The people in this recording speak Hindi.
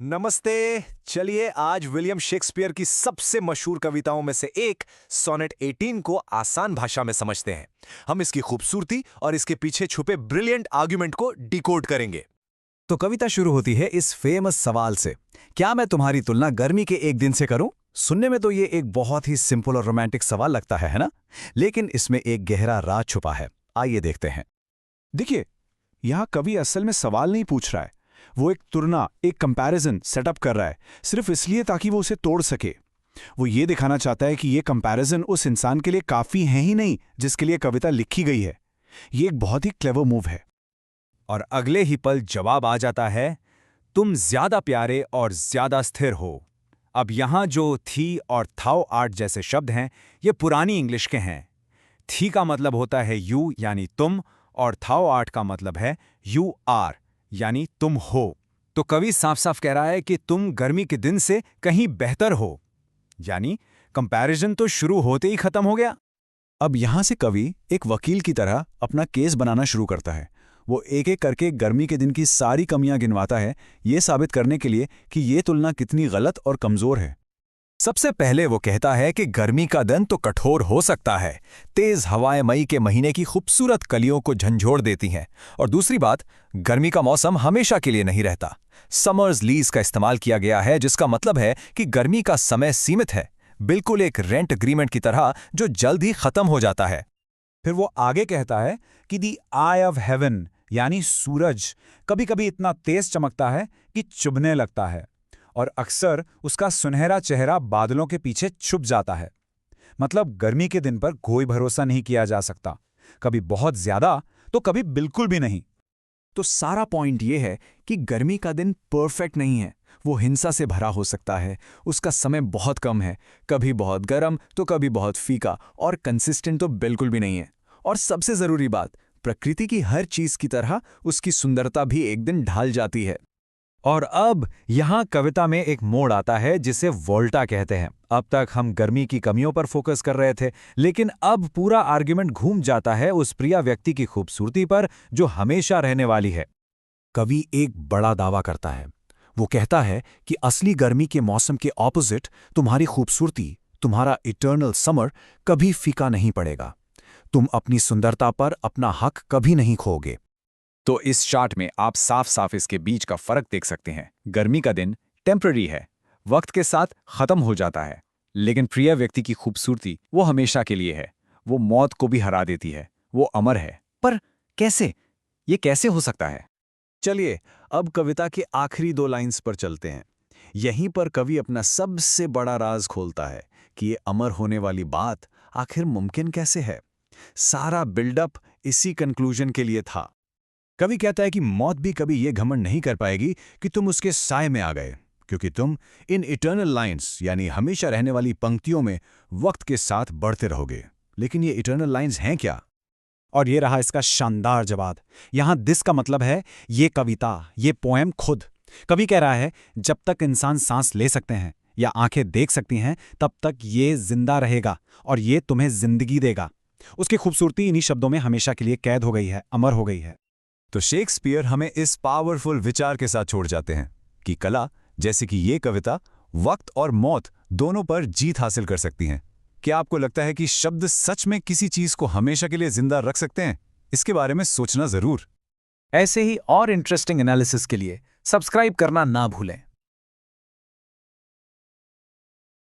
नमस्ते। चलिए आज विलियम शेक्सपियर की सबसे मशहूर कविताओं में से एक सोनेट 18 को आसान भाषा में समझते हैं। हम इसकी खूबसूरती और इसके पीछे छुपे ब्रिलियंट आर्गुमेंट को डिकोड करेंगे। तो कविता शुरू होती है इस फेमस सवाल से, क्या मैं तुम्हारी तुलना गर्मी के एक दिन से करूं? सुनने में तो ये एक बहुत ही सिंपल और रोमांटिक सवाल लगता है ना? लेकिन इसमें एक गहरा राज छुपा है। आइए देखते हैं। देखिए, यहां कवि असल में सवाल नहीं पूछ रहा है। वो एक तुलना, एक कंपैरिजन सेटअप कर रहा है, सिर्फ इसलिए ताकि वो उसे तोड़ सके। वो ये दिखाना चाहता है कि ये कंपैरिजन उस इंसान के लिए काफी है ही नहीं जिसके लिए कविता लिखी गई है। ये एक बहुत ही क्लेवर मूव है। और अगले ही पल जवाब आ जाता है, तुम ज्यादा प्यारे और ज्यादा स्थिर हो। अब यहां जो थी और थाओ आर्ट जैसे शब्द हैं, ये पुरानी इंग्लिश के हैं। थी का मतलब होता है यू यानी तुम, और थाओ आर्ट का मतलब है यू आर यानी तुम हो। तो कवि साफ साफ कह रहा है कि तुम गर्मी के दिन से कहीं बेहतर हो, यानी कंपैरिजन तो शुरू होते ही खत्म हो गया। अब यहां से कवि एक वकील की तरह अपना केस बनाना शुरू करता है। वो एक एक करके गर्मी के दिन की सारी कमियां गिनवाता है, ये साबित करने के लिए कि ये तुलना कितनी गलत और कमजोर है। सबसे पहले वो कहता है कि गर्मी का दिन तो कठोर हो सकता है, तेज हवाएं मई के महीने की खूबसूरत कलियों को झंझोड़ देती हैं। और दूसरी बात, गर्मी का मौसम हमेशा के लिए नहीं रहता। समर्स लीज का इस्तेमाल किया गया है, जिसका मतलब है कि गर्मी का समय सीमित है, बिल्कुल एक रेंट एग्रीमेंट की तरह जो जल्द ही खत्म हो जाता है। फिर वो आगे कहता है कि दी आई ऑफ हेवन यानी सूरज कभी कभी इतना तेज चमकता है कि चुभने लगता है, और अक्सर उसका सुनहरा चेहरा बादलों के पीछे छुप जाता है। मतलब गर्मी के दिन पर कोई भरोसा नहीं किया जा सकता, कभी बहुत ज्यादा तो कभी बिल्कुल भी नहीं। तो सारा पॉइंट ये है कि गर्मी का दिन परफेक्ट नहीं है। वो हिंसा से भरा हो सकता है, उसका समय बहुत कम है, कभी बहुत गर्म तो कभी बहुत फीका, और कंसिस्टेंट तो बिल्कुल भी नहीं है। और सबसे जरूरी बात, प्रकृति की हर चीज की तरह उसकी सुंदरता भी एक दिन ढल जाती है। और अब यहां कविता में एक मोड़ आता है जिसे वोल्टा कहते हैं। अब तक हम गर्मी की कमियों पर फोकस कर रहे थे, लेकिन अब पूरा आर्ग्यूमेंट घूम जाता है उस प्रिय व्यक्ति की खूबसूरती पर जो हमेशा रहने वाली है। कवि एक बड़ा दावा करता है। वो कहता है कि असली गर्मी के मौसम के ऑपोजिट तुम्हारी खूबसूरती, तुम्हारा इटर्नल समर कभी फीका नहीं पड़ेगा। तुम अपनी सुंदरता पर अपना हक कभी नहीं खोगे। तो इस चार्ट में आप साफ साफ इसके बीच का फर्क देख सकते हैं। गर्मी का दिन टेम्पररी है, वक्त के साथ खत्म हो जाता है, लेकिन प्रिय व्यक्ति की खूबसूरती वो हमेशा के लिए है। वो मौत को भी हरा देती है, वो अमर है। पर कैसे? ये कैसे हो सकता है? चलिए अब कविता के आखिरी दो लाइंस पर चलते हैं। यहीं पर कवि अपना सबसे बड़ा राज खोलता है कि ये अमर होने वाली बात आखिर मुमकिन कैसे है। सारा बिल्डअप इसी कंक्लूजन के लिए था। कवि कहता है कि मौत भी कभी ये घमंड नहीं कर पाएगी कि तुम उसके साए में आ गए, क्योंकि तुम इन इटर्नल लाइंस यानी हमेशा रहने वाली पंक्तियों में वक्त के साथ बढ़ते रहोगे। लेकिन ये इटर्नल लाइंस हैं क्या? और ये रहा इसका शानदार जवाब। यहां दिस का मतलब है ये कविता, ये पोएम खुद। कवि कह रहा है, जब तक इंसान सांस ले सकते हैं या आंखें देख सकती हैं, तब तक ये जिंदा रहेगा और ये तुम्हें जिंदगी देगा। उसकी खूबसूरती इन्हीं शब्दों में हमेशा के लिए कैद हो गई है, अमर हो गई है। तो शेक्सपियर हमें इस पावरफुल विचार के साथ छोड़ जाते हैं कि कला, जैसे कि ये कविता, वक्त और मौत दोनों पर जीत हासिल कर सकती हैं। क्या आपको लगता है कि शब्द सच में किसी चीज को हमेशा के लिए जिंदा रख सकते हैं? इसके बारे में सोचना जरूर। ऐसे ही और इंटरेस्टिंग एनालिसिस के लिए सब्सक्राइब करना ना भूलें।